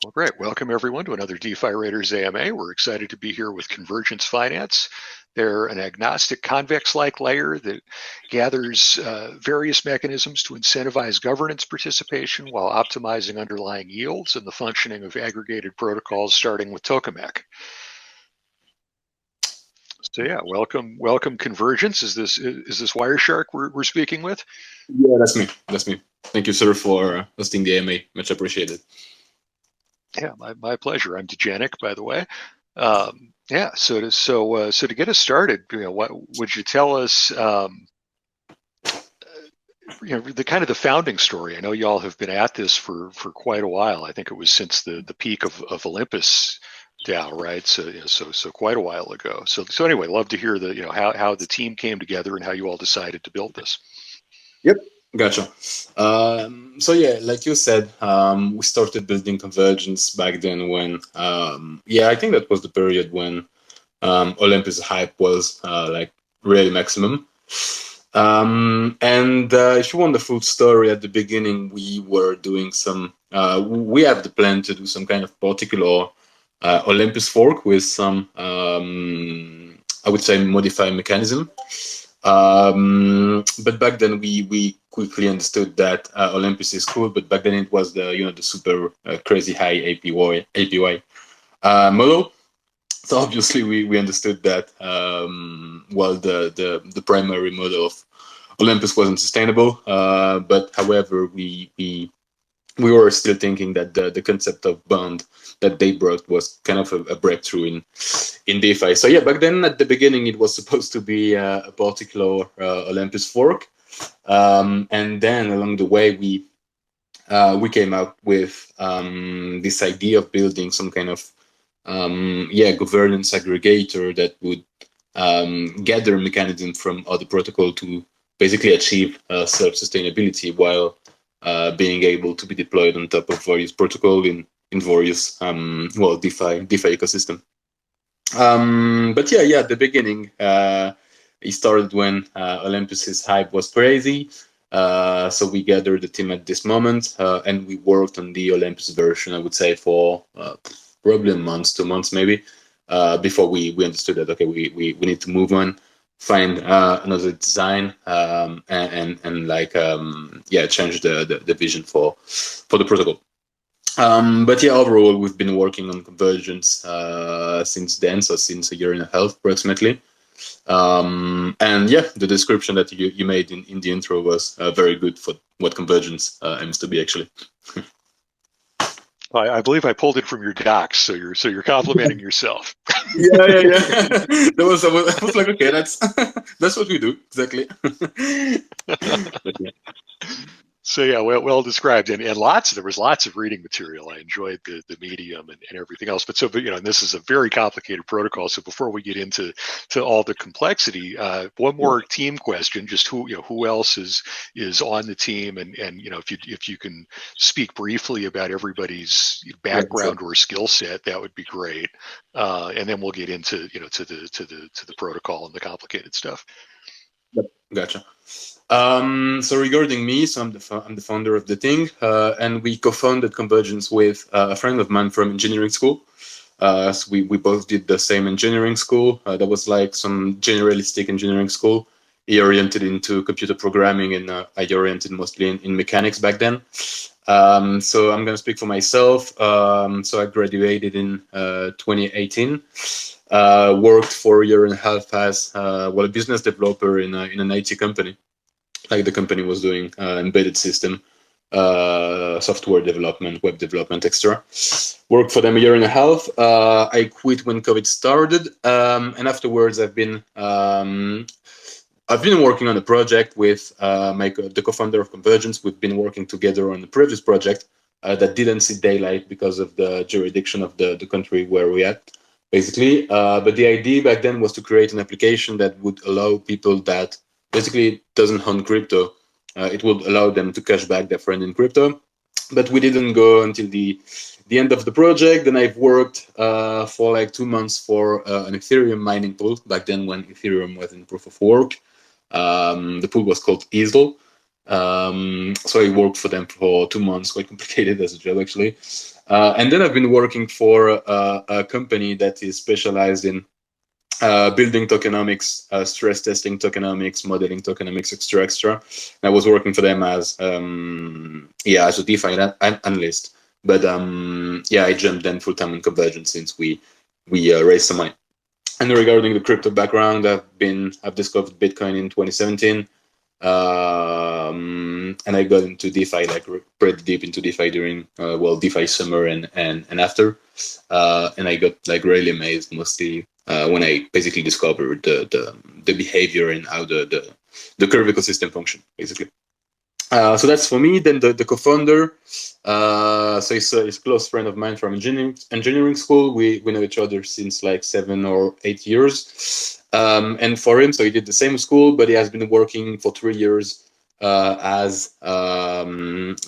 Well, great. Welcome everyone to another DeFi Raiders AMA. We're excited to be here with Convergence Finance. They're an agnostic convex-like layer that gathers various mechanisms to incentivize governance participation while optimizing underlying yields and the functioning of aggregated protocols, starting with tokamak. So yeah, welcome Convergence. Is this Wireshark we're speaking with? Yeah, that's me. That's me. Thank you, sir, for hosting the AMA. Much appreciated. Yeah, my pleasure. I'm Degenic, by the way. Yeah, so to get us started, what would you tell us? The kind of the founding story. I know y'all have been at this for quite a while. I think it was since the peak of Olympus DAO, right? So quite a while ago. So anyway, love to hear the how the team came together and how you all decided to build this. Yep, gotcha. So yeah, like you said, we started building Convergence back then when, I think that was the period when Olympus hype was like really maximum. And if you want the full story, at the beginning we were doing some, we had the plan to do some kind of particular Olympus fork with some, I would say, modified mechanism. But back then we quickly understood that Olympus is cool, but back then it was the super crazy high APY model. So obviously we understood that while the primary model of Olympus wasn't sustainable, but however we were still thinking that the concept of bond that they brought was kind of a breakthrough in DeFi. So yeah, back then at the beginning it was supposed to be a particular Olympus fork, and then along the way we came up with this idea of building some kind of governance aggregator that would gather mechanism from other protocol to basically achieve self-sustainability while being able to be deployed on top of various protocol in various DeFi ecosystem. But yeah, at the beginning, it started when Olympus's hype was crazy. So we gathered the team at this moment, and we worked on the Olympus version, I would say, for probably a month, 2 months maybe, before we understood that, okay, we need to move on, find another design, and change the vision for the protocol. But yeah, overall, we've been working on Convergence since then, so since a year and a half approximately. And yeah, the description that you made in the intro was very good for what Convergence aims to be, actually. I believe I pulled it from your docs, so you're complimenting yourself. Yeah. I was like, okay, that's what we do exactly. So yeah, well described, and there was lots of reading material. I enjoyed the medium and everything else. But and this is a very complicated protocol. So before we get into all the complexity, one more team question: just who else is on the team, and if you can speak briefly about everybody's background or skill set, that would be great. And then we'll get into to the protocol and the complicated stuff. Yep, gotcha. So regarding me, so I'm the founder of the thing, and we co-founded Convergence with a friend of mine from engineering school. So we both did the same engineering school. That was like some generalistic engineering school. He oriented into computer programming, and I oriented mostly in mechanics back then. So I'm going to speak for myself. So I graduated in 2018. Worked for a year and a half as a business developer in an IT company. Like the company was doing embedded system, software development, web development, etc. Worked for them a year and a half. I quit when COVID started, and afterwards I've been working on a project with the co-founder of Convergence. We've been working together on the previous project that didn't see daylight because of the jurisdiction of the country where we're at, basically. But the idea back then was to create an application that would allow people that basically doesn't own crypto. It would allow them to cash back their friend in crypto. But we didn't go until the end of the project. Then I've worked for like 2 months for an Ethereum mining pool back then when Ethereum was in proof of work. The pool was called Easel. So I worked for them for 2 months, quite complicated as a job actually. And then I've been working for a company that is specialized in building tokenomics, stress testing tokenomics, modeling tokenomics, extra. And I was working for them as as a DeFi analyst. But I jumped then full time in Convergence since we raised some money. And regarding the crypto background, I've discovered Bitcoin in 2017. And I got into DeFi, like pretty deep into DeFi during DeFi summer and after. And I got like really amazed mostly when I basically discovered the behavior and how the curve ecosystem function basically. So that's for me. Then the co-founder, so he's a close friend of mine from engineering school. We know each other since like 7 or 8 years. And for him, so he did the same school, but he has been working for 3 years as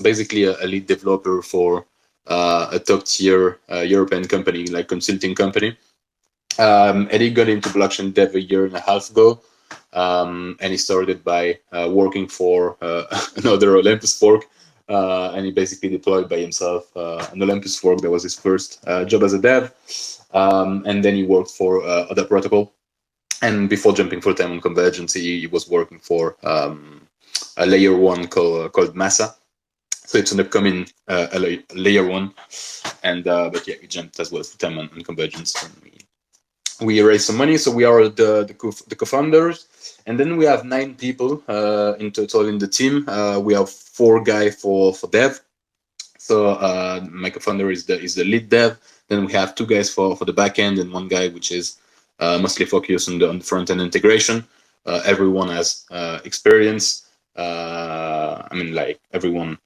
basically a lead developer for a top tier European company, like consulting company. And he got into blockchain dev a year and a half ago. And he started by working for another Olympus fork, and he basically deployed by himself an Olympus fork. That was his first job as a dev, and then he worked for other protocol. And before jumping full time on Convergence, he was working for a layer one called Massa. So it's an upcoming layer one, and but yeah, he jumped as well full time on Convergence. And we raised some money, so we are the co-founders, and then we have 9 people in total in the team. We have 4 guys for dev. So my co-founder is the lead dev. Then we have 2 guys for the back end, and 1 guy which is mostly focused on the front end integration. Everyone has experience. I mean, like everyone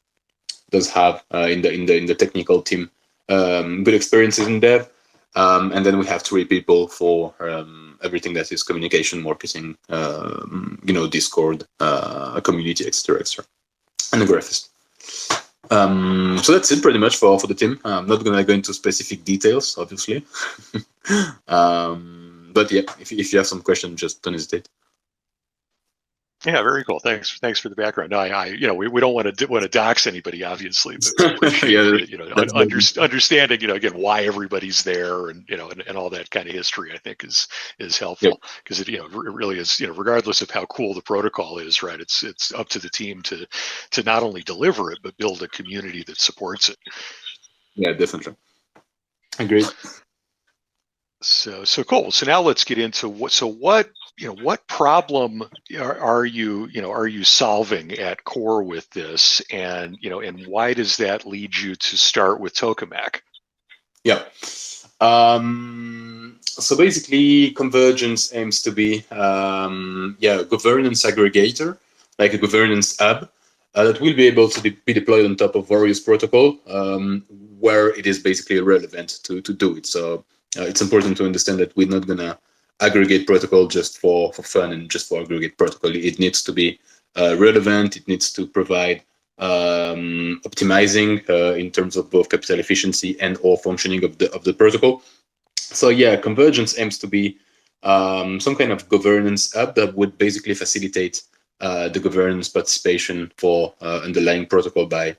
does have in the technical team good experiences in dev. And then we have 3 people for everything that is communication, marketing, Discord, community, extra, and a graphist. So that's it pretty much for the team. I'm not going to go into specific details, obviously. But yeah, if you have some questions, just don't hesitate. Yeah, very cool. Thanks for the background. No, we don't want to dox anybody, obviously, but appreciate understanding, again, why everybody's there, and and all that kind of history. I think is helpful because it really is, regardless of how cool the protocol is, right? It's up to the team to not only deliver it but build a community that supports it. Yeah, definitely. Agreed. So cool. So now let's get into what problem are you solving at core with this, and and why does that lead you to start with Tokamak? Yeah. So basically, Convergence aims to be a governance aggregator, like a governance hub that will be able to be deployed on top of various protocol where it is basically relevant to do it. So it's important to understand that we're not gonna aggregate protocol just for fun and just for aggregate protocol. It needs to be relevant. It needs to provide optimizing in terms of both capital efficiency and or functioning of the protocol. So yeah, Convergence aims to be some kind of governance hub that would basically facilitate the governance participation for underlying protocol by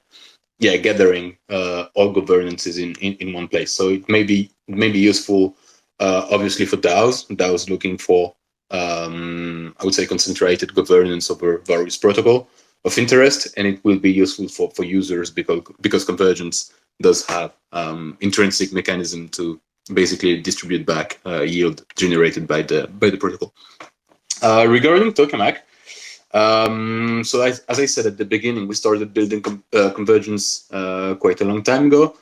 gathering all governances in one place. So it may be useful obviously for DAOs looking for I would say concentrated governance over various protocol of interest, and it will be useful for users because Convergence does have intrinsic mechanism to basically distribute back yield generated by the protocol. Regarding Tokamak, so as I said at the beginning, we started building Convergence quite a long time ago.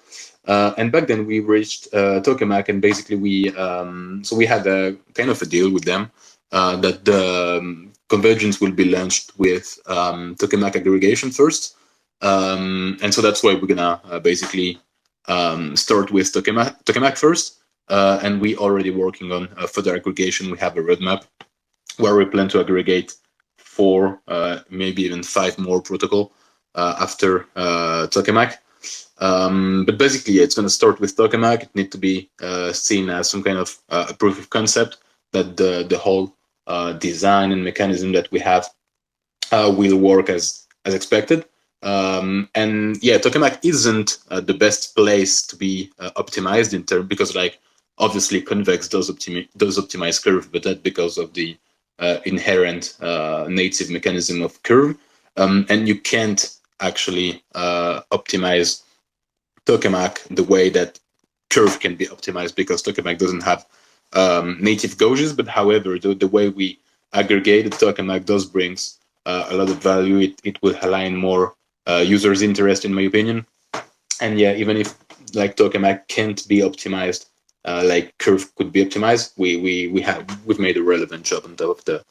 And back then we reached Tokamak, and basically we had a kind of a deal with them that the Convergence will be launched with Tokamak aggregation first. And so that's why we're gonna basically start with Tokamak first. And we already working on further aggregation. We have a roadmap where we plan to aggregate 4, maybe even 5 more protocol after Tokamak. But basically, it's going to start with Tokamak. It needs to be seen as some kind of a proof of concept that the whole design and mechanism that we have will work as expected. And yeah, tokamak isn't the best place to be optimized in terms, because like obviously Convex does optimize Curve, but that's because of the inherent native mechanism of Curve, and you can't actually optimize tokamak the way that Curve can be optimized, because tokamak doesn't have native gauges. But however, the way we aggregate the tokamak does brings a lot of value. It will align more users' interest, in my opinion. And yeah, even if like tokamak can't be optimized, like Curve could be optimized, we've made a relevant job on top of the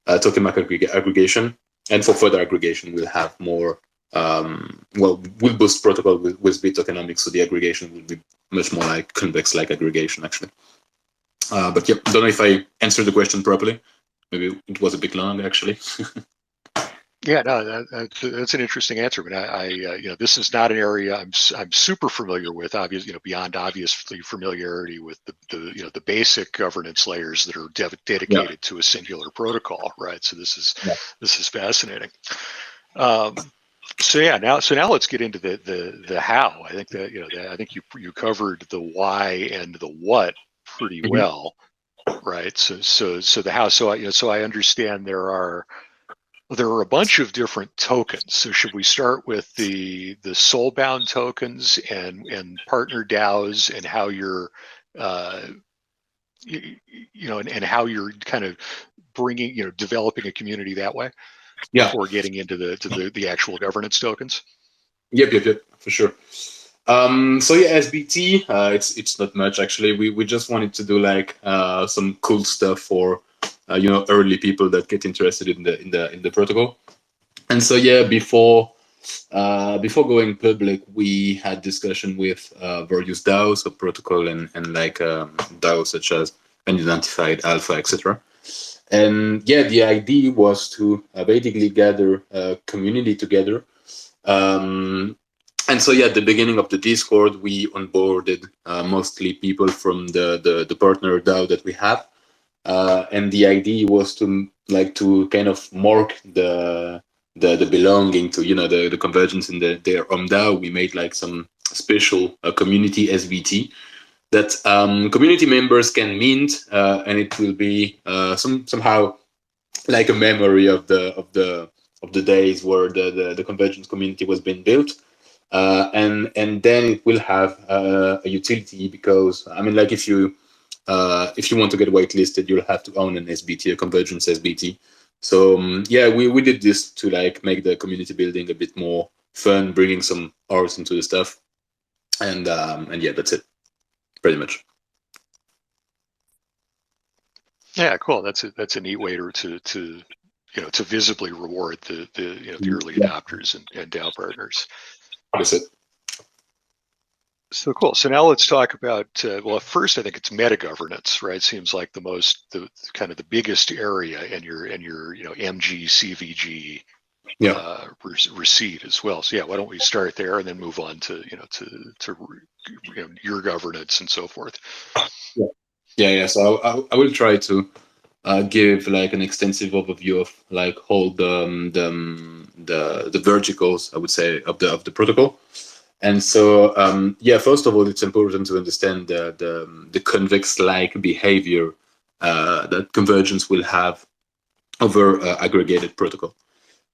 tokamak aggregation. And for further aggregation, we'll have more. We'll boost protocol with bit tokenomics, so the aggregation will be much more like convex-like aggregation, actually. But yeah, don't know if I answered the question properly. Maybe it was a bit long, actually. Yeah, no, that's an interesting answer. But this is not an area I'm super familiar with. Obviously, beyond obviously familiarity with the basic governance layers that are dedicated to a singular protocol, right? So this is fascinating. So now let's get into the how. I think that I think you covered the why and the what pretty well, right? So the how. So I understand there are a bunch of different tokens. So should we start with the soulbound tokens and partner DAOs, and how you're and how you're kind of bringing developing a community that way before getting into the actual governance tokens? Yep, for sure. So yeah, SBT, it's not much actually. We just wanted to do like some cool stuff for early people that get interested in the protocol. And so yeah, before going public, we had discussion with various DAOs, so protocol and like DAOs such as Unidentified, Alpha, etc. And yeah, the idea was to basically gather a community together. And so yeah, at the beginning of the Discord, we onboarded mostly people from the partner DAO that we have. And the idea was to kind of mark the belonging to the Convergence in their DAO. We made like some special community SVT that community members can mint, and it will be somehow like a memory of the days where the Convergence community was being built. And then it will have a utility, because I mean, like if you want to get whitelisted, you'll have to own an SBT, a Convergence SBT. So yeah, we did this to like make the community building a bit more fun, bringing some art into the stuff, and yeah, that's it, pretty much. Yeah, cool. That's a neat way to visibly reward the early adopters and DAO partners. That's it. So cool. So now let's talk about well, first I think it's meta governance, right? Seems like the kind of the biggest area in your MG CVG receipt as well. So yeah, why don't we start there and then move on to your governance and so forth. Yeah. So I will try to give like an extensive overview of like all the verticals, I would say, of the protocol. And so yeah, first of all, it's important to understand the convex-like behavior that Convergence will have over aggregated protocol.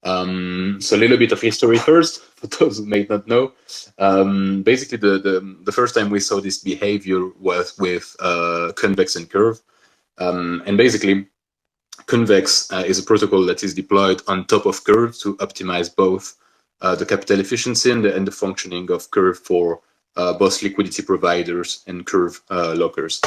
So a little bit of history first, for those who may not know. Basically, the first time we saw this behavior was with Convex and Curve. And basically, Convex is a protocol that is deployed on top of Curve to optimize both the capital efficiency and the functioning of Curve for both liquidity providers and Curve lockers.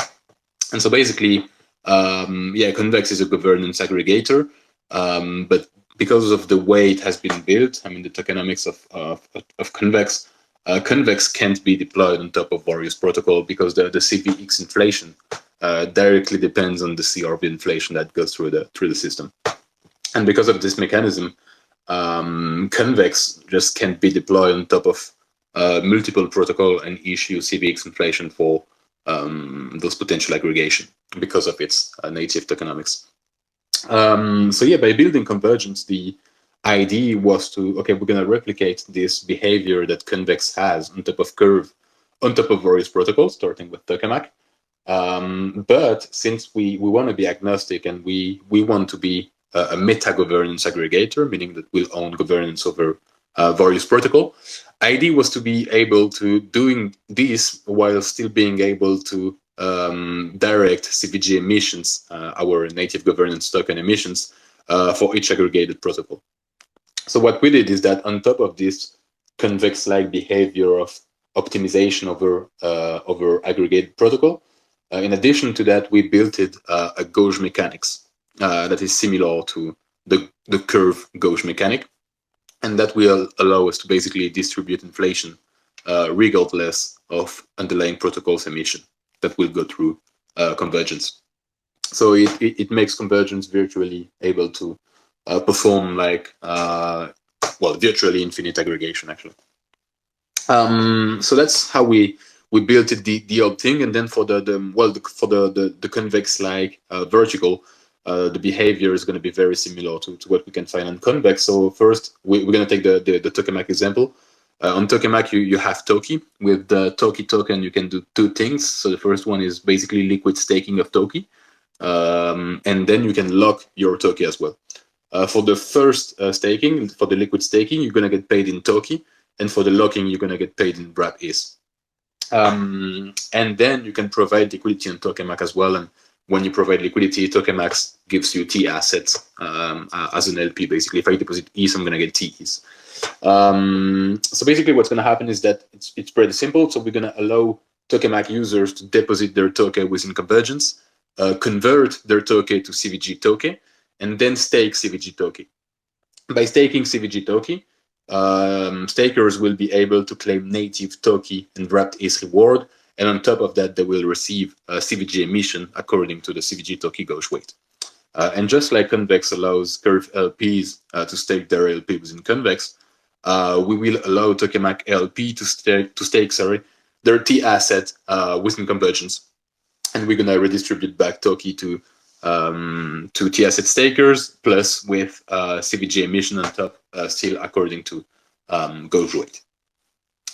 And so basically, yeah, Convex is a governance aggregator, but because of the way it has been built, I mean, the tokenomics of Convex, Convex can't be deployed on top of various protocol, because the CVX inflation directly depends on the CRV inflation that goes through the system. And because of this mechanism, Convex just can't be deployed on top of multiple protocol and issue CVX inflation for those potential aggregation because of its native tokenomics. So yeah, by building Convergence, the idea was to, okay, we're going to replicate this behavior that Convex has on top of Curve, on top of various protocols, starting with tokamak. But since we want to be agnostic and we want to be a meta-governance aggregator, meaning that we'll own governance over various protocol, idea was to be able to doing this while still being able to direct CVG emissions, our native governance token emissions, for each aggregated protocol. So what we did is that on top of this convex-like behavior of optimization over aggregated protocol, in addition to that, we built it a gauge mechanics that is similar to the curve gauge mechanic, and that will allow us to basically distribute inflation regardless of underlying protocol's emission that will go through convergence. So it makes convergence virtually able to perform like virtually infinite aggregation actually. So that's how we built it, the old thing, and then for the convex like vertical, the behavior is going to be very similar to what we can find on convex. So first we're going to take the tokamak example. On tokamak you have Toki. With the Toki token you can do two things. So the first one is basically liquid staking of Toki, and then you can lock your Toki as well. For the first staking, for the liquid staking, you're going to get paid in Toki, and for the locking, you're going to get paid in wrap is. And then you can provide liquidity on tokamak as well. And when you provide liquidity, tokamak gives you T assets as an LP. Basically, if I deposit ETH, I'm going to get T's. So basically, what's going to happen is that it's pretty simple. So we're going to allow tokamak users to deposit their token within Convergence, convert their token to CVG token, and then stake CVG token. By staking CVG token, stakers will be able to claim native Toki and wrapped ETH reward, and on top of that, they will receive CVG emission according to the CVG Toki gauge weight. And just like Convex allows Curve LPs to stake their LP within Convex, we will allow tokamak LP to stake their T asset within Convergence, and we're gonna redistribute back Toki to T asset stakers, plus with CVG emission on top, still according to gauge weight.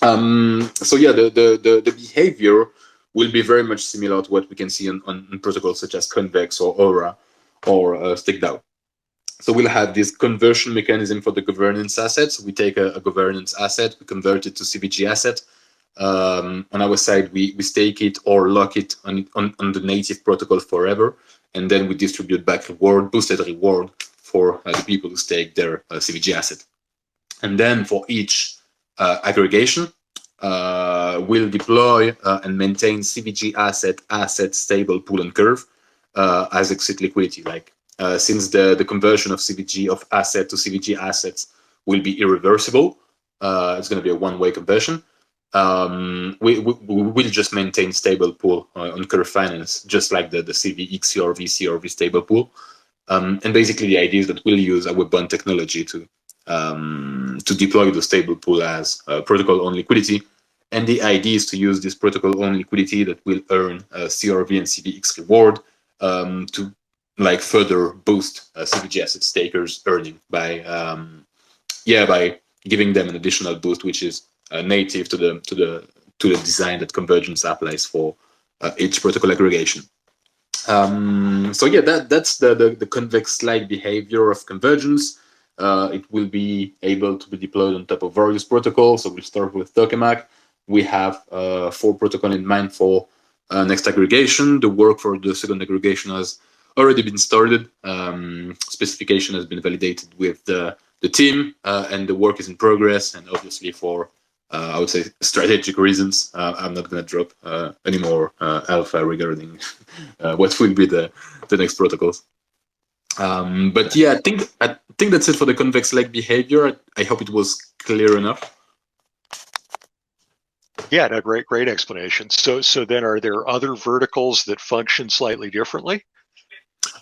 So yeah, the behavior will be very much similar to what we can see on protocols such as Convex or Aura or StakeDAO. So we'll have this conversion mechanism for the governance assets. We take a governance asset, we convert it to CVG asset. On our side, we stake it or lock it on the native protocol forever, and then we distribute back reward, boosted reward for the people who stake their CVG asset. And then for each aggregation, we'll deploy and maintain CVG asset stable pool and curve as exit liquidity. Like since the conversion of CVG of asset to CVG assets will be irreversible, it's going to be a one-way conversion. We will just maintain stable pool on Curve Finance, just like the CRV stable pool. And basically, the idea is that we'll use our bond technology to deploy the stable pool as protocol-owned liquidity. And the idea is to use this protocol-owned liquidity that will earn CRV and CVX reward to like further boost CVG asset stakers' earning by giving them an additional boost, which is native to the design that Convergence applies for each protocol aggregation. So yeah, that's the convex-like behavior of Convergence. It will be able to be deployed on top of various protocols. So we'll start with tokamak. We have 4 protocols in mind for next aggregation. The work for the second aggregation has already been started. Specification has been validated with the team, and the work is in progress. And obviously for I would say strategic reasons, I'm not going to drop any more alpha regarding what will be the next protocols. But yeah, I think that's it for the convex-like behavior. I hope it was clear enough. Yeah, no, great explanation. So then, are there other verticals that function slightly differently?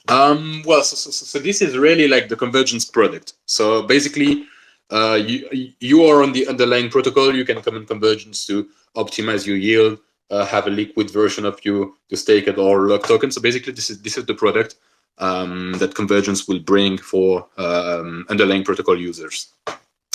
Well, so this is really like the Convergence product. So basically, you are on the underlying protocol. You can come in Convergence to optimize your yield, have a liquid version of you to stake it or lock token. So basically, this is the product. that Convergence will bring for underlying protocol users.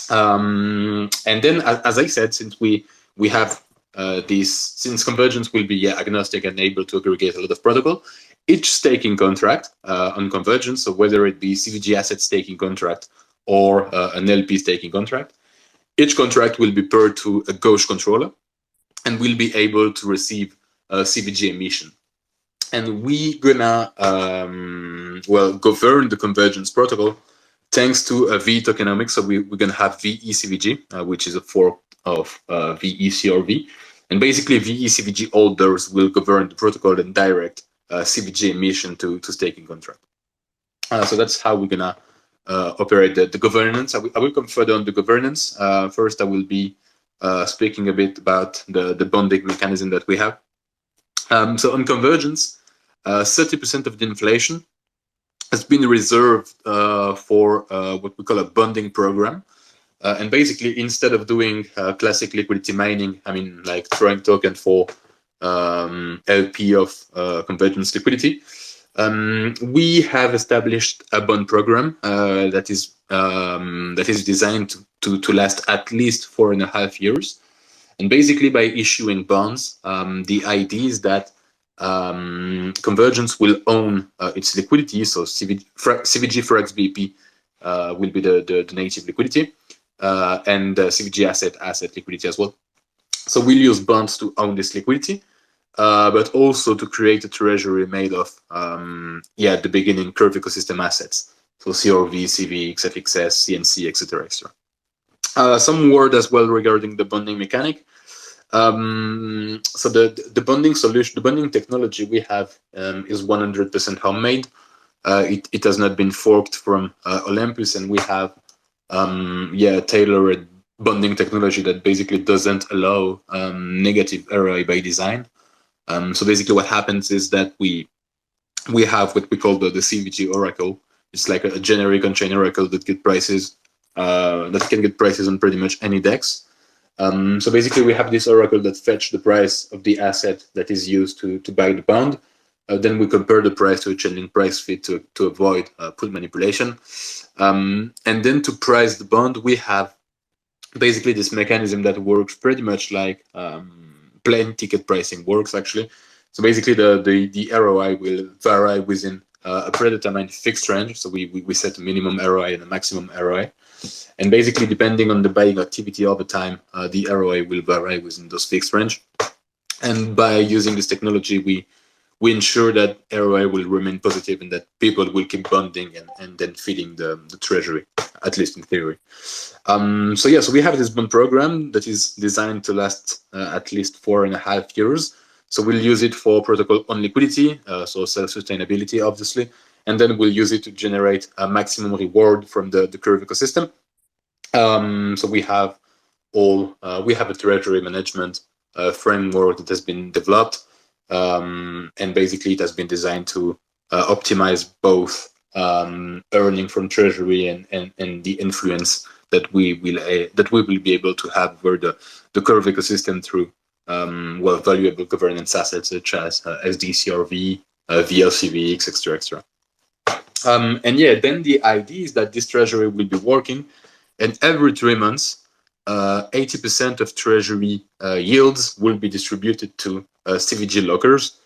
And then, as I said, since we have since Convergence will be agnostic and able to aggregate a lot of protocol, each staking contract on Convergence, so whether it be CVG asset staking contract or an LP staking contract, each contract will be paired to a gauge controller and will be able to receive CVG emission. And we gonna govern the Convergence protocol thanks to V tokenomics. So we're gonna have VECVG, which is a fork of VECRV, and basically VECVG holders will govern the protocol and direct CVG emission to staking contract. So that's how we're gonna operate the governance. I will come further on the governance. First, I will be speaking a bit about the bonding mechanism that we have. So on Convergence, 30% of the inflation has been reserved for what we call a bonding program. And basically, instead of doing classic liquidity mining, I mean, like throwing token for LP of Convergence liquidity, we have established a bond program that is designed to last at least 4.5 years. And basically, by issuing bonds, the idea is that Convergence will own its liquidity. So CVG for XBP will be the native liquidity, and CVG asset liquidity as well. So we'll use bonds to own this liquidity, but also to create a treasury made of, at the beginning, curve ecosystem assets. So CRV, CVX, FXS, CNC, etc., etc. Some word as well regarding the bonding mechanic. So the bonding solution, the bonding technology we have is 100% homemade. It has not been forked from Olympus, and we have tailored bonding technology that basically doesn't allow negative ROI by design. So basically, what happens is that we have what we call the CVG oracle. It's like a generic on-chain oracle that get prices that can get prices on pretty much any DEX. So basically, we have this oracle that fetch the price of the asset that is used to buy the bond. Then we compare the price to a changing price feed to avoid put manipulation. And then to price the bond, we have basically this mechanism that works pretty much like plain ticket pricing works, actually. So basically, the ROI will vary within a predetermined fixed range. So we set a minimum ROI and a maximum ROI. And basically, depending on the buying activity over time, the ROI will vary within those fixed range. And by using this technology, we ensure that ROI will remain positive and that people will keep bonding and then feeding the treasury, at least in theory. So we have this bond program that is designed to last at least 4.5 years. So we'll use it for protocol on liquidity, so self-sustainability, obviously. And then we'll use it to generate a maximum reward from the curve ecosystem. So we have a treasury management framework that has been developed, and basically it has been designed to optimize both earning from treasury and the influence that we will be able to have over the curve ecosystem through valuable governance assets such as SDCRV, VLCVX, etc. Then the idea is that this treasury will be working, and every 3 months, 80% of treasury yields will be distributed to CVG lockers,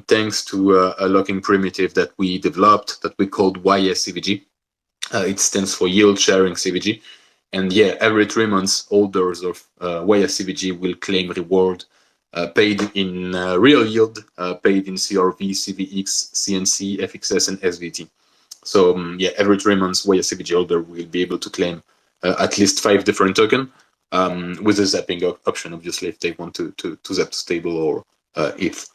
thanks to a locking primitive that we developed that we called YSCVG. It stands for Yield Sharing CVG. And every 3 months, holders of YSCVG will claim reward paid in real yield, paid in CRV, CVX, CNC, FXS, and SVT. So every 3 months, YSCVG holder will be able to claim at least 5 different tokens, with a zapping option, obviously, if they want to zap to stable or ETH.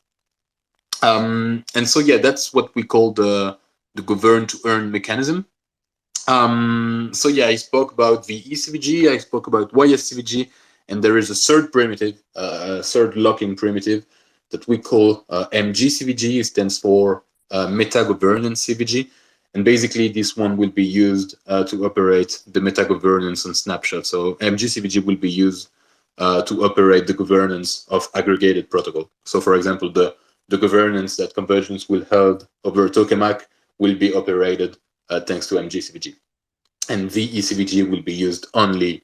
That's what we call the govern to earn mechanism. I spoke about VECVG, I spoke about YSCVG, and there is a third primitive, third locking primitive that we call MGCVG. It stands for Meta Governance CVG. And basically, this one will be used to operate the meta governance on Snapshot. So MGCVG will be used to operate the governance of aggregated protocol. So for example, the the governance that Convergence will hold over tokamak will be operated thanks to MGCVG. And VECVG will be used only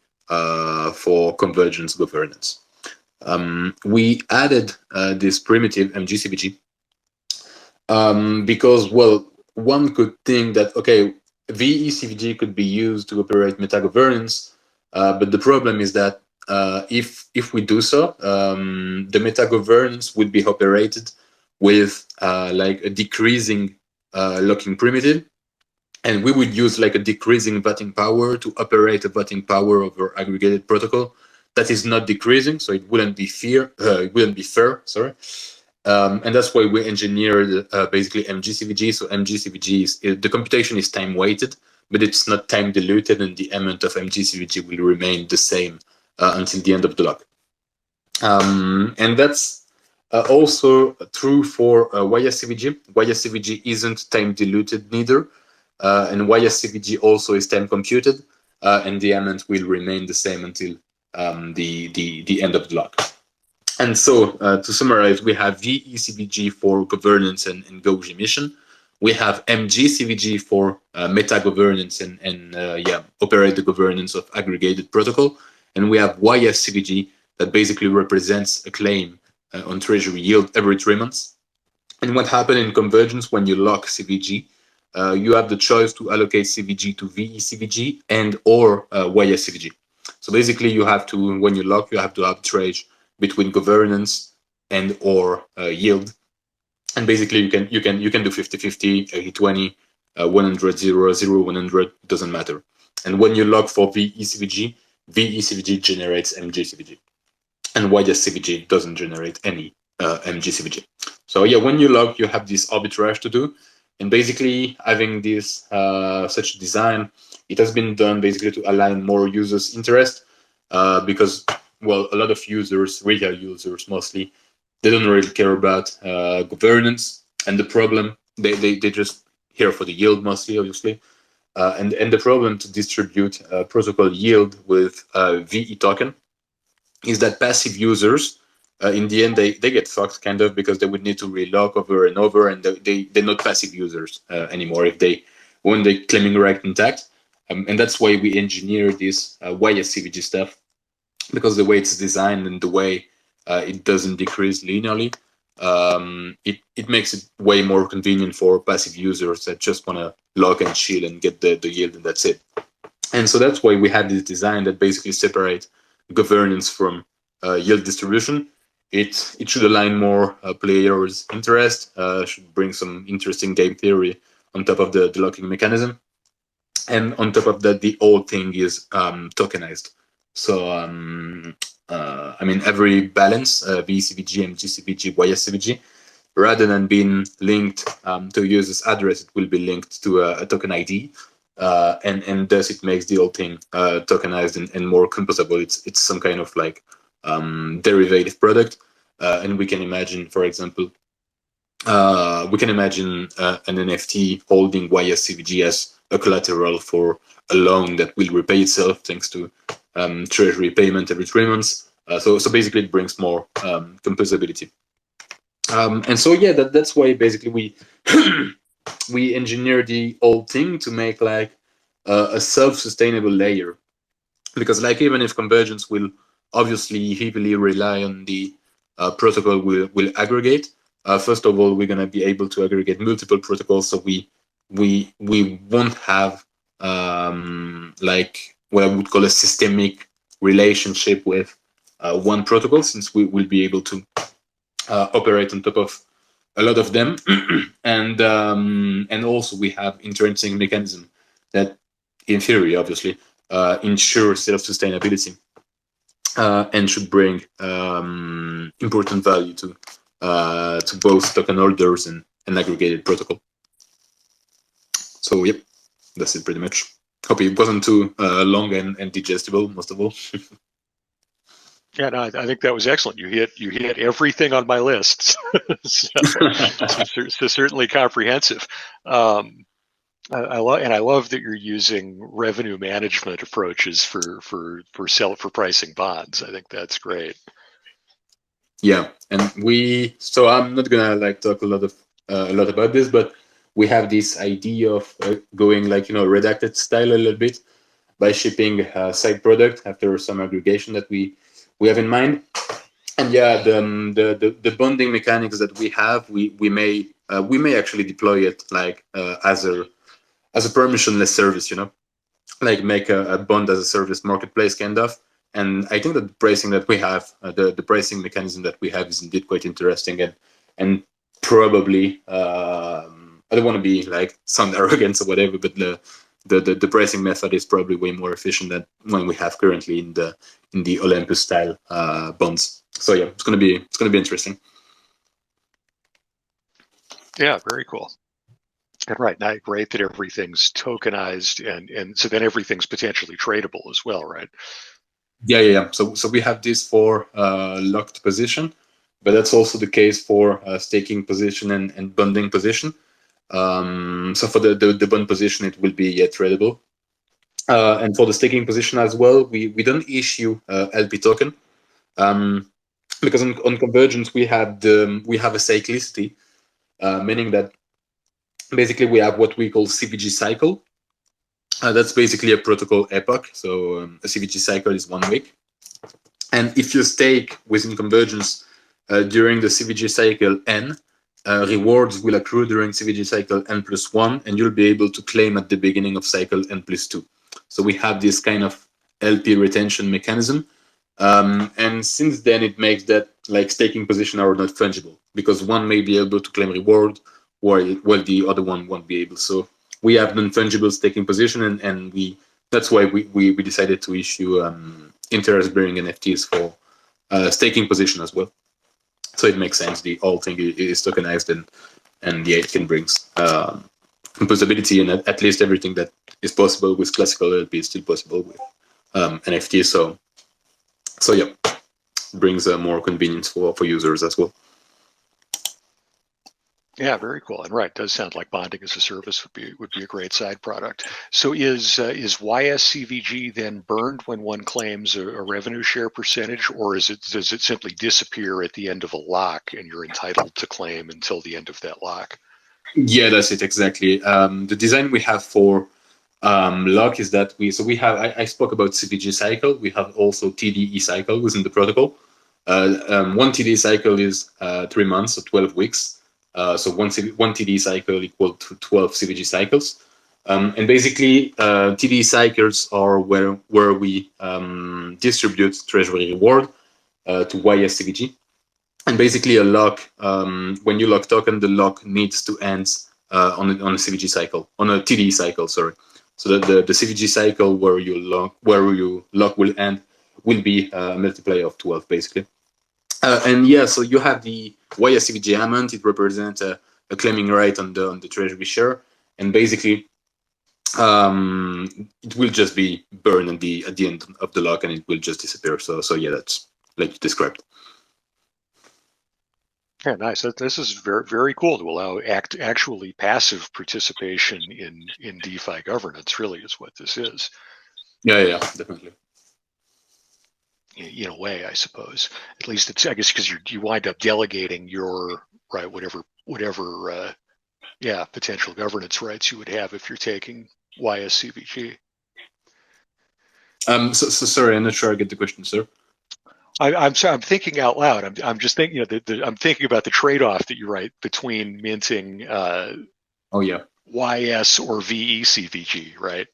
for Convergence governance. We added this primitive MGCVG because, well, one could think that, okay, VECVG could be used to operate meta-governance, but the problem is that if we do so, the meta-governance would be operated with like a decreasing locking primitive, and we would use like a decreasing voting power to operate a voting power over aggregated protocol that is not decreasing, so it wouldn't be fair. Sorry. And that's why we engineered basically MGCVG. So MGCVG is the computation is time weighted, but it's not time diluted, and the amount of MGCVG will remain the same until the end of the lock. And that's also true for YSCVG. YSCVG isn't time diluted neither, and YSCVG also is time computed, and the amount will remain the same until the end of the lock. And so, to summarize, we have VECVG for governance and Gauge emission. We have MGCVG for meta governance and operate the governance of aggregated protocol. And we have YSCVG that basically represents a claim on treasury yield every 3 months. And what happened in Convergence when you lock CVG, you have the choice to allocate CVG to VECVG and or YSCVG. So basically, you have to, when you lock, you have to arbitrage between governance and or yield, and basically you can do 50-50, 80-20, 100 0 0 100, doesn't matter. And when you lock for VECVG, VECVG generates MGCVG, and YSCVG doesn't generate any MGCVG. So yeah, when you lock, you have this arbitrage to do, and basically having this such design, it has been done basically to align more users' interest, because, well, a lot of users, retail users mostly, they don't really care about governance, and the problem, they just here for the yield mostly, obviously, and the problem to distribute protocol yield with VE token is that passive users, in the end, they get fucked kind of, because they would need to relock over and over, and they're not passive users anymore when they claiming right intact, and that's why we engineer this YSCVG stuff, because the way it's designed and the way it doesn't decrease linearly, it makes it way more convenient for passive users that just want to lock and chill and get the yield, and that's it. And so that's why we had this design that basically separate governance from yield distribution. It should align more players' interest, should bring some interesting game theory on top of the locking mechanism. And on top of that, the whole thing is tokenized. So, I mean, every balance, VCVG, MGCVG, YSCVG, rather than being linked to a user's address, it will be linked to a token ID. And thus it makes the whole thing tokenized and more composable. It's some kind of like derivative product. And we can imagine, for example, an NFT holding YSCVG as a collateral for a loan that will repay itself thanks to treasury payment every 3 months. So basically it brings more composability. And so yeah, that's why basically we we engineer the whole thing to make like a self-sustainable layer, because like even if Convergence will obviously heavily rely on the protocol will aggregate, first of all, we're going to be able to aggregate multiple protocols, so we won't have like what I would call a systemic relationship with one protocol, since we will be able to operate on top of a lot of them. And also we have intrinsic mechanism that, in theory, obviously, ensure self-sustainability and should bring important value to both token holders and aggregated protocol. So yep, that's it pretty much. Hope it wasn't too long and digestible, most of all. Yeah, no, I think that was excellent. You hit everything on my list, so certainly comprehensive. I love that you're using revenue management approaches for pricing bonds. I think that's great. Yeah, and so I'm not gonna like talk a lot about this, but we have this idea of going like redacted style a little bit by shipping a side product after some aggregation that we have in mind. And yeah, the bonding mechanics that we have, we may actually deploy it like as a permissionless service, like make a bond as a service marketplace kind of. And I think that the pricing that we have, the pricing mechanism that we have, is indeed quite interesting, and probably I don't want to be like sound arrogant or whatever, but the pricing method is probably way more efficient than one we have currently in the Olympus style bonds. So yeah, it's gonna be interesting. Yeah, very cool. And right, now, great that everything's tokenized, and so then everything's potentially tradable as well, right? Yeah. So we have this for locked position, but that's also the case for staking position and bonding position. So for the bond position, it will be tradable. And for the staking position as well, we don't issue LP token, because on Convergence we have a cyclicity, meaning that basically we have what we call CVG cycle. That's basically a protocol epoch. So a CVG cycle is 1 week, and if you stake within Convergence during the CVG cycle N, rewards will accrue during CVG cycle N+1, and you'll be able to claim at the beginning of cycle N+2. So we have this kind of LP retention mechanism. And since then, it makes that like staking position are not fungible, because one may be able to claim reward while the other one won't be able. So we have non-fungible staking position, and that's why we decided to issue interest-bearing NFTs for staking position as well. So it makes sense. The whole thing is tokenized, and yeah, it can bring composability, and at least everything that is possible with classical LP is still possible with NFT. So yeah, brings more convenience for users as well. Yeah, very cool. And right, does sound like bonding as a service would be a great side product. So is YSCVG then burned when one claims a revenue share percentage, or does it simply disappear at the end of a lock and you're entitled to claim until the end of that lock? Yeah, that's it exactly. The design we have for lock is that we have I spoke about CVG cycle. We have also TDE cycle within the protocol. One TDE cycle is 3 months or 12 weeks. So one TD cycle equal to 12 CVG cycles. And basically, TD cycles are where we distribute treasury reward to YSCVG. And basically, a lock, when you lock token, the lock needs to end on a CVG cycle, on a TD cycle, sorry. So that the CVG cycle where you lock will end will be a multiplier of 12, basically. And yeah, so you have the YSCVG amount. It represents a claiming right on the treasury share, and basically, it will just be burned at the end of the lock, and it will just disappear. So yeah, that's like you described. Yeah, nice. This is very, very cool to allow actually passive participation in DeFi governance. Really, is what this is. Yeah, definitely. In a way, I suppose. At least it's, I guess, because you wind up delegating your right whatever potential governance rights you would have if you're taking YSCVG. So sorry, I'm not sure I get the question, sir. I'm sorry, I'm thinking out loud. I'm just thinking, I'm thinking about the trade-off that you write between minting YS or VECVG, right?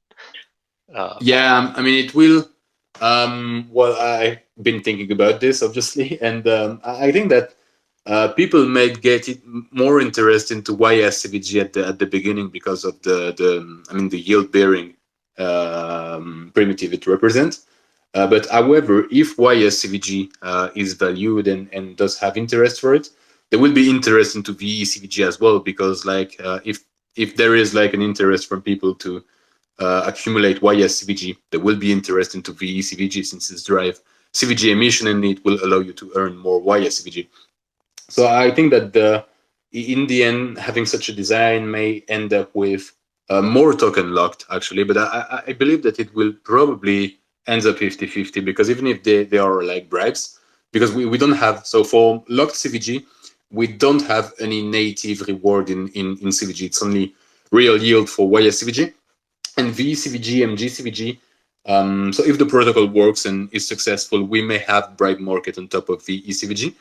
Yeah, I mean it will. Well, I've been thinking about this obviously, and I think that people might get it more interest into YSCVG at the beginning because of the yield bearing primitive it represents. But however, if YSCVG is valued and does have interest for it, there will be interest into VECVG as well, because like if there is like an interest from people to accumulate YSCVG, there will be interest into VECVG since it's drive CVG emission, and it will allow you to earn more YSCVG. So I think that in the end, having such a design may end up with more token locked actually, but I believe that it will probably ends up 50-50, because even if they are like bribes, because we don't have, so for locked CVG, we don't have any native reward in CVG. It's only real yield for YSCVG and VCVG, MGCVG. So if the protocol works and is successful, we may have bribe market on top of VECVG.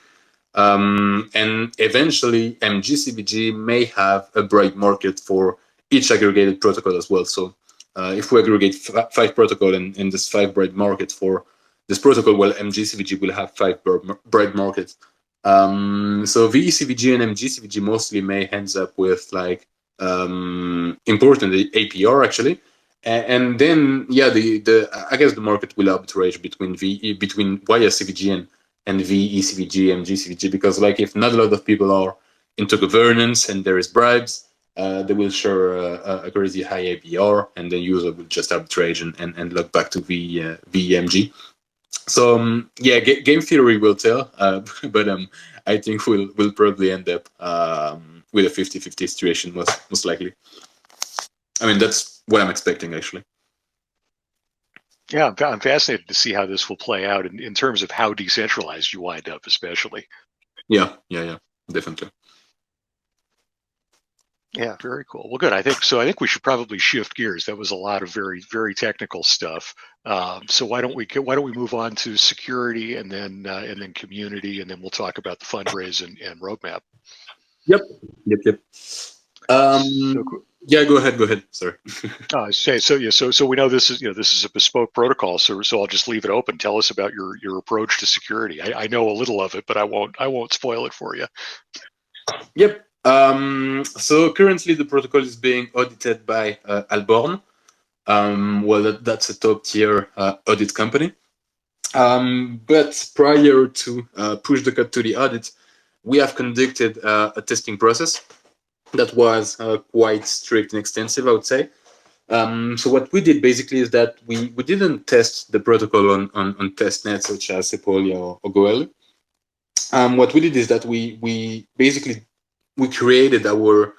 And eventually MGCVG may have a bribe market for each aggregated protocol as well. So if we aggregate 5 protocol and there's 5 bribe markets for this protocol, well, MGCVG will have 5 bribe markets. So VECVG and MGCVG mostly may ends up with like important APR actually. And then, yeah, I guess the market will arbitrage between YSCVG and VECVG, MGCVG, because like if not a lot of people are into governance and there is bribes, they will share a crazy high APR, and the user will just arbitrage and log back to VEMG. So yeah, game theory will tell, but I think we'll probably end up with a 50-50 situation most likely. I mean, that's what I'm expecting, actually. Yeah, I'm fascinated to see how this will play out in terms of how decentralized you wind up, especially. Yeah, definitely. Yeah, very cool. Well, good. I think we should probably shift gears. That was a lot of very, very technical stuff. So why don't we move on to security and then community, and then we'll talk about the fundraise and roadmap. Yep. Yeah, go ahead. Sorry. So we know this is a bespoke protocol. So I'll just leave it open. Tell us about your approach to security. I know a little of it, but I won't spoil it for you. Yep. So currently the protocol is being audited by Alborn. Well, that's a top tier audit company. But prior to push the code to the audit, we have conducted a testing process that was quite strict and extensive, I would say. So what we did basically is that we didn't test the protocol on test nets such as Sepolia or Goel. What we did is that we basically created our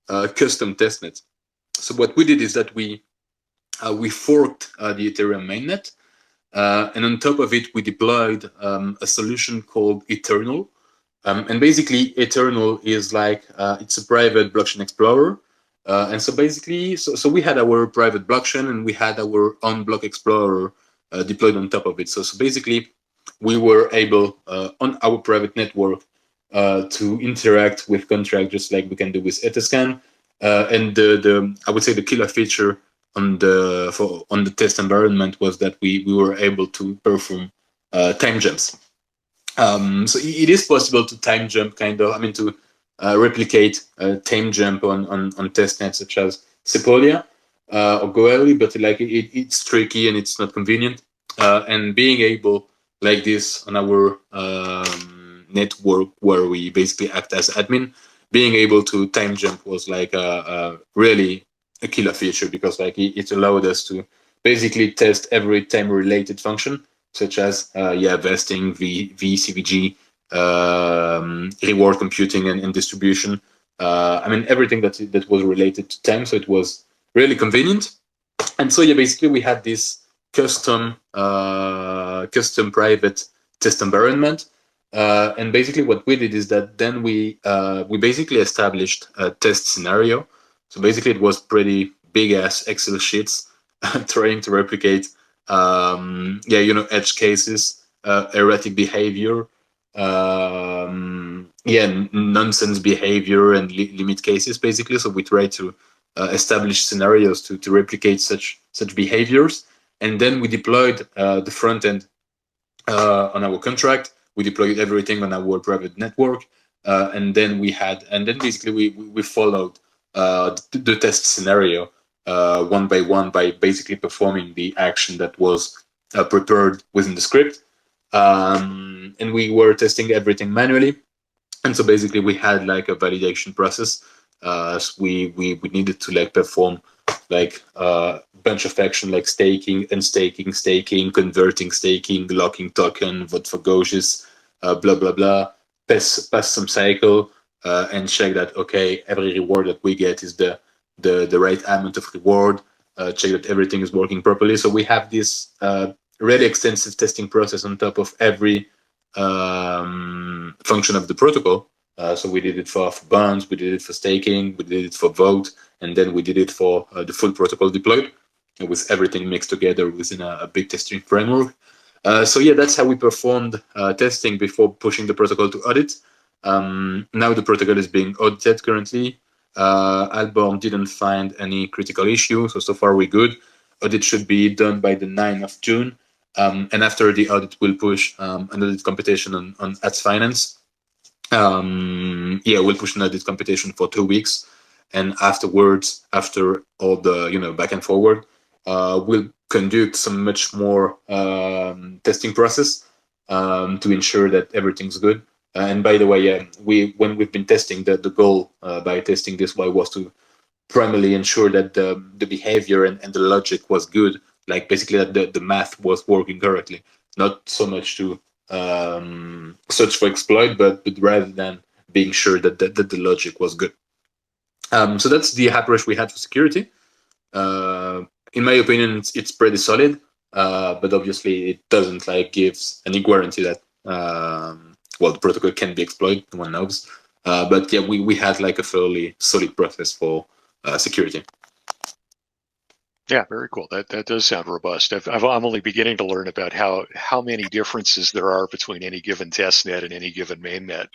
custom testnet. So what we did is that we forked the Ethereum mainnet, and on top of it we deployed a solution called Eternal. And basically Eternal is like it's a private blockchain explorer. And so basically, so we had our private blockchain and we had our own block explorer deployed on top of it. So basically, we were able on our private network to interact with contract just like we can do with Etherscan. And I would say the killer feature on the test environment was that we were able to perform time jumps. So it is possible to time jump, kind of. I mean, to replicate time jump on testnets such as Sepolia or Goeli, but like it's tricky and it's not convenient. And being able like this on our network where we basically act as admin, being able to time jump was like really a killer feature, because like it allowed us to basically test every time related function, such as vesting, VCVG, reward computing and distribution. I mean, everything that was related to time. So it was really convenient. And so basically we had this custom private test environment. And basically what we did is that then we basically established a test scenario. So basically it was pretty big ass Excel sheets trying to replicate edge cases, erratic behavior, nonsense behavior and limit cases basically. So we try to establish scenarios to replicate such behaviors, and then we deployed the front end on our contract. We deployed everything on our private network, and then basically we followed the test scenario one by one by basically performing the action that was prepared within the script. And we were testing everything manually. And so basically we had like a validation process. So we needed to like perform like a bunch of action like staking, unstaking, staking, converting, staking, locking token, vote for Gauges, blah, blah, blah, pass some cycle and check that, okay, every reward that we get is the right amount of reward, check that everything is working properly. So we have this really extensive testing process on top of every function of the protocol. So we did it for bonds, we did it for staking, we did it for vote, and then we did it for the full protocol deployed, with everything mixed together within a big testing framework. So yeah, that's how we performed testing before pushing the protocol to audit. Now the protocol is being audited currently. Alborn didn't find any critical issue, so far we're good. Audit should be done by the 9th of June. And after the audit, we'll push an audit computation on Ads Finance. We'll push an audit computation for 2 weeks. And afterwards, after all the back and forward, we'll conduct some much more testing process to ensure that everything's good. And by the way, when we've been testing, the goal by testing this was to primarily ensure that the behavior and the logic was good, like basically that the math was working correctly, not so much to search for exploit, but rather than being sure that the logic was good. So that's the approach we had for security. In my opinion, it's pretty solid, but obviously it doesn't gives any guarantee that the protocol can be exploited. No one knows. But yeah, we had a fairly solid process for security. Yeah, very cool. That does sound robust. I'm only beginning to learn about how many differences there are between any given test net and any given mainnet.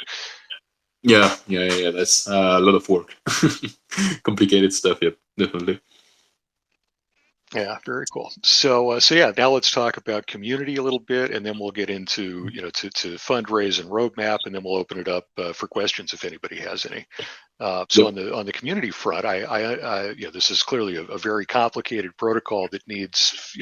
Yeah. That's a lot of work. Complicated stuff. Yep, definitely. Yeah, very cool. So yeah, now let's talk about community a little bit, and then we'll get into to fundraise and roadmap, and then we'll open it up for questions if anybody has any. So on the community front, I this is clearly a very complicated protocol that needs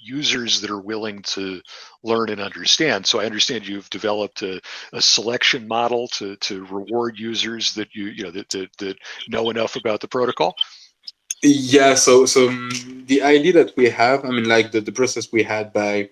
users that are willing to learn and understand. So I understand you've developed a selection model to reward users that that know enough about the protocol. Yeah, so the idea that we have, I mean, the process we had by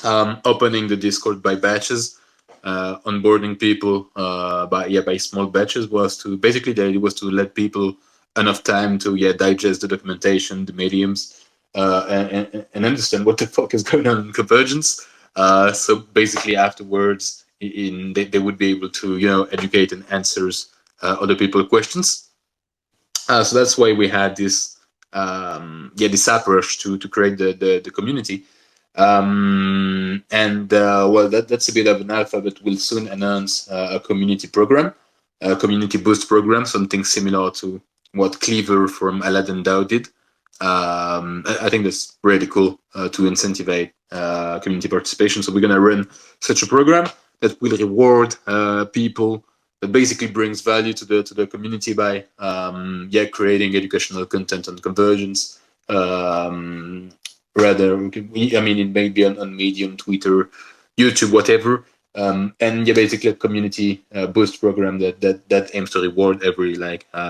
opening the Discord by batches, onboarding people by small batches, was to basically the idea was to let people enough time to digest the documentation, the mediums, and understand what the fuck is going on in Convergence. So basically afterwards, they would be able to educate and answers other people's questions. So that's why we had this this approach to create the community. That's a bit of an alpha, but we'll soon announce a community program, a community boost program, something similar to what Cleaver from Aladdin DAO did. I think that's really cool to incentivize community participation. So we're going to run such a program that will reward people, that basically brings value to the community by creating educational content on Convergence. It may be on Medium, Twitter, YouTube, whatever. Basically a community boost program that aims to reward every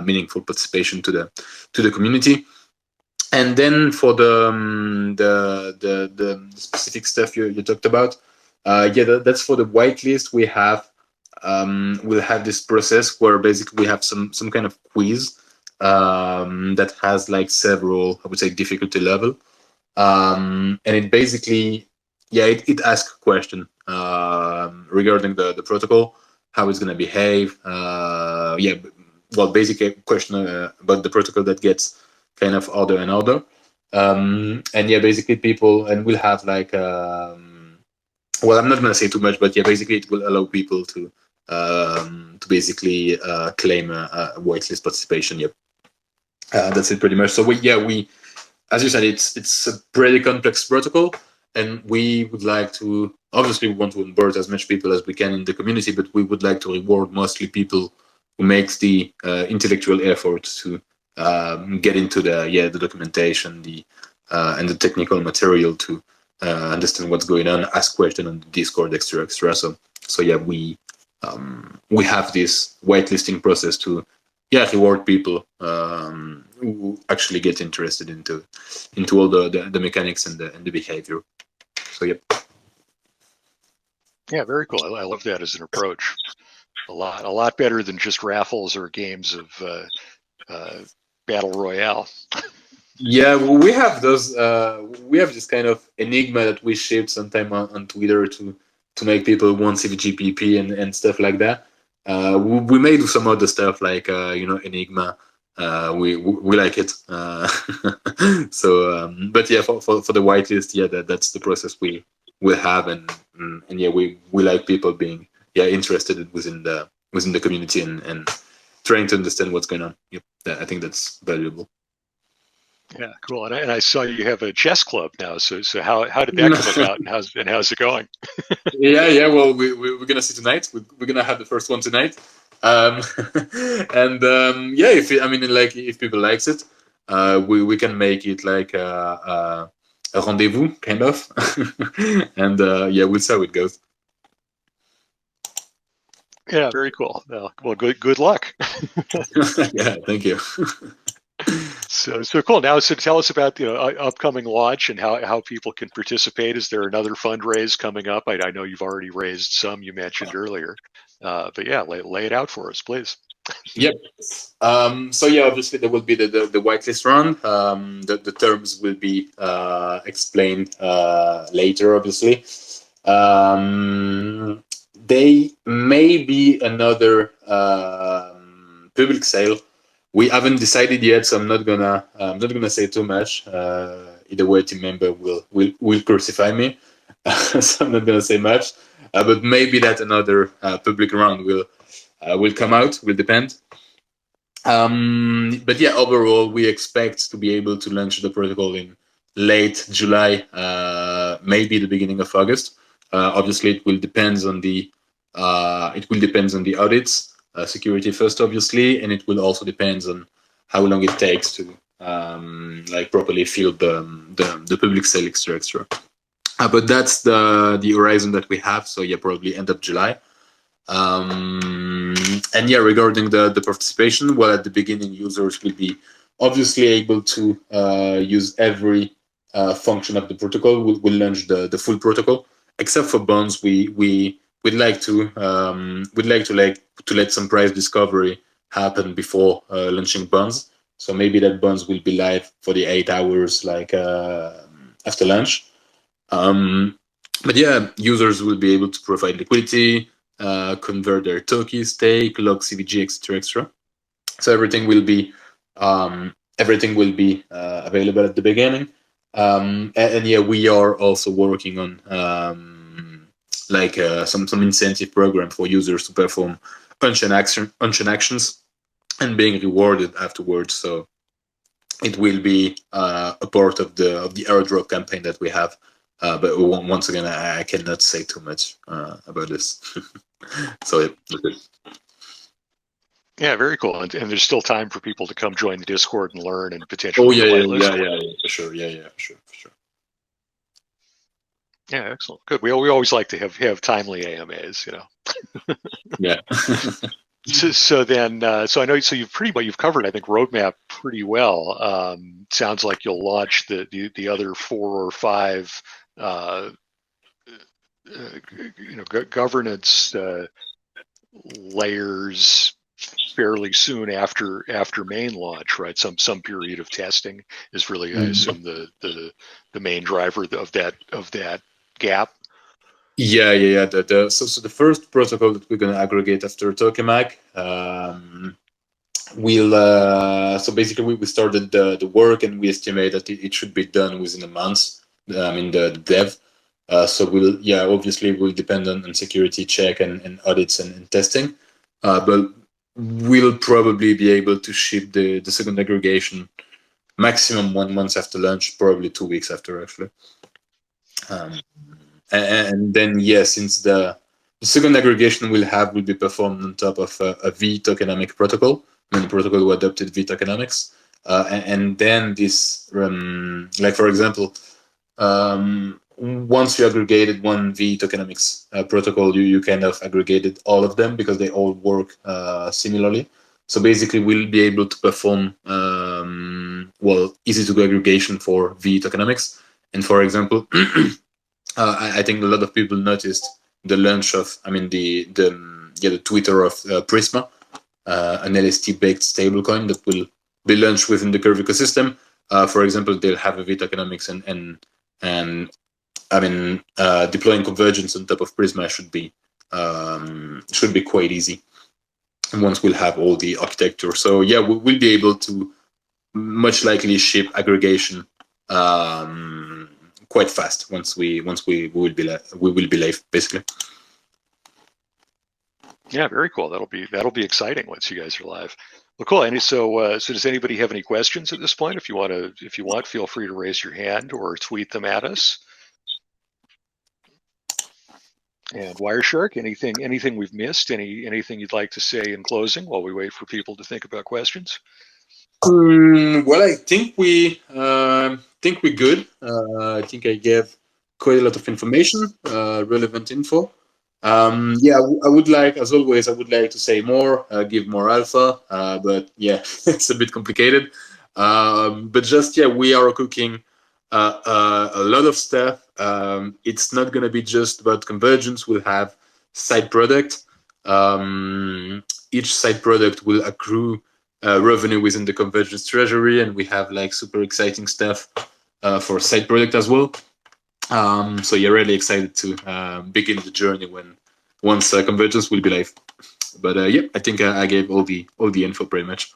meaningful participation to the community. And then for the specific stuff you talked about, that's for the whitelist. We have we'll have this process where basically we have some kind of quiz that has several, I would say, difficulty level, and it basically it asks a question regarding the protocol, how it's going to behave. Basically a question about the protocol that gets kind of order and order. Basically people, and we'll have I'm not going to say too much, but basically it will allow people to basically claim a whitelist participation. Yep, that's it pretty much. So we as you said, it's a pretty complex protocol, and we would like to, obviously we want to onboard as much people as we can in the community, but we would like to reward mostly people who makes the intellectual effort to get into the documentation, and the technical material to understand what's going on, ask questions on the Discord, extra. So we have this whitelisting process to reward people who actually get interested into all the mechanics and the behavior. So yeah, very cool. I love that as an approach. A lot better than just raffles or games of battle royale. Yeah, we have those. We have this kind of enigma that we ship sometime on Twitter to make people want CVGPP and stuff like that. We may do some other stuff like Enigma. We like it. So, but yeah, for the whitelist, yeah, that's the process we will have, and yeah, we like people being interested within the community and trying to understand what's going on. Yep, I think that's valuable. Yeah, cool. And I saw you have a chess club now. So how did that come about, and how's it going? Yeah. Well, we're gonna see tonight. We're gonna have the first one tonight. And yeah, if people likes it, we can make it like a rendezvous kind of, and yeah, we'll see how it goes. Yeah, very cool. Well, good luck. Yeah, thank you. So cool. Now, so tell us about upcoming launch and how people can participate. Is there another fundraise coming up? I know you've already raised some you mentioned earlier, but yeah, lay it out for us, please. Yep. So yeah, obviously there will be the whitelist run. The terms will be explained later, obviously. There may be another public sale. We haven't decided yet, so I'm not gonna say too much. Either way, team member will crucify me, so I'm not gonna say much. But maybe that another public round will come out. Will depend. But yeah, overall, we expect to be able to launch the protocol in late July, maybe the beginning of August. Obviously, it will depend on the audits, security first, obviously, and it will also depend on how long it takes to properly fill the public sale extra. But that's the horizon that we have. So yeah, probably end of July. And yeah, regarding the participation, well, at the beginning, users will be obviously able to use every function of the protocol. We'll launch the full protocol, except for bonds. We'd like to let some price discovery happen before launching bonds. So maybe that bonds will be live for the 8 hours after launch. But yeah, users will be able to provide liquidity, convert their tokens, stake, log CVG, etc. So everything will be available at the beginning. And yeah, we are also working on some incentive program for users to perform on-chain actions and being rewarded afterwards. So it will be a part of the airdrop campaign that we have. But once again, I cannot say too much about this. So yeah. Yeah, very cool. And there's still time for people to come join the Discord and learn and potentially. Oh yeah, for sure. Yeah, for sure. Yeah, excellent. Good. We always like to have timely AMAs, Yeah. So I know. So you've covered, I think, roadmap pretty well. Sounds like you'll launch the other 4 or 5, governance layers fairly soon after main launch, right? Some period of testing is really, I assume, the main driver of that gap. Yeah. So the first protocol that we're going to aggregate after tokamak, so basically we started the work, and we estimate that it should be done within a month. The dev. So obviously will depend on security check and audits and testing, but we'll probably be able to ship the second aggregation maximum 1 month after launch, probably 2 weeks after, actually. And then since the second aggregation will be performed on top of a V tokenomic protocol, the protocol who adopted V tokenomics, and then this, for example, once you aggregated one V tokenomics protocol, you kind of aggregated all of them because they all work similarly. So basically, we'll be able to perform easy to do aggregation for V tokenomics. And for example, I think a lot of people noticed the launch of, the Twitter of Prisma, an LST baked stablecoin that will be launched within the Curve ecosystem. For example, they'll have a V tokenomics and deploying Convergence on top of Prisma should be quite easy once we'll have all the architecture. So yeah, we'll be able to much likely ship aggregation quite fast once we will be live basically. Yeah, very cool. That'll be exciting once you guys are live. Well, cool, Andy. So does anybody have any questions at this point? If you want, feel free to raise your hand or tweet them at us. And Wireshark, anything we've missed? Anything you'd like to say in closing while we wait for people to think about questions? Well, I think we're good. I think I gave quite a lot of information, relevant info. Yeah, I would like, as always, I would like to say more, give more alpha, but yeah, it's a bit complicated. But just, yeah, we are cooking a lot of stuff. It's not going to be just about Convergence. We'll have side product. Each side product will accrue revenue within the Convergence treasury, and we have like super exciting stuff for side product as well. So yeah, really excited to begin the journey once Convergence will be live. But yeah, I think I gave all the info pretty much.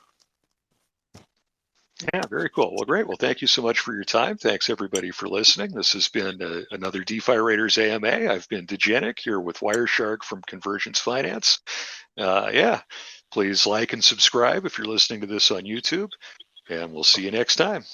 Yeah, very cool. Well, great. Well, thank you so much for your time. Thanks everybody for listening. This has been another DeFi Raiders AMA. I've been Degenic here with Wireshark from Convergence Finance. Yeah, please like and subscribe if you're listening to this on YouTube, and we'll see you next time.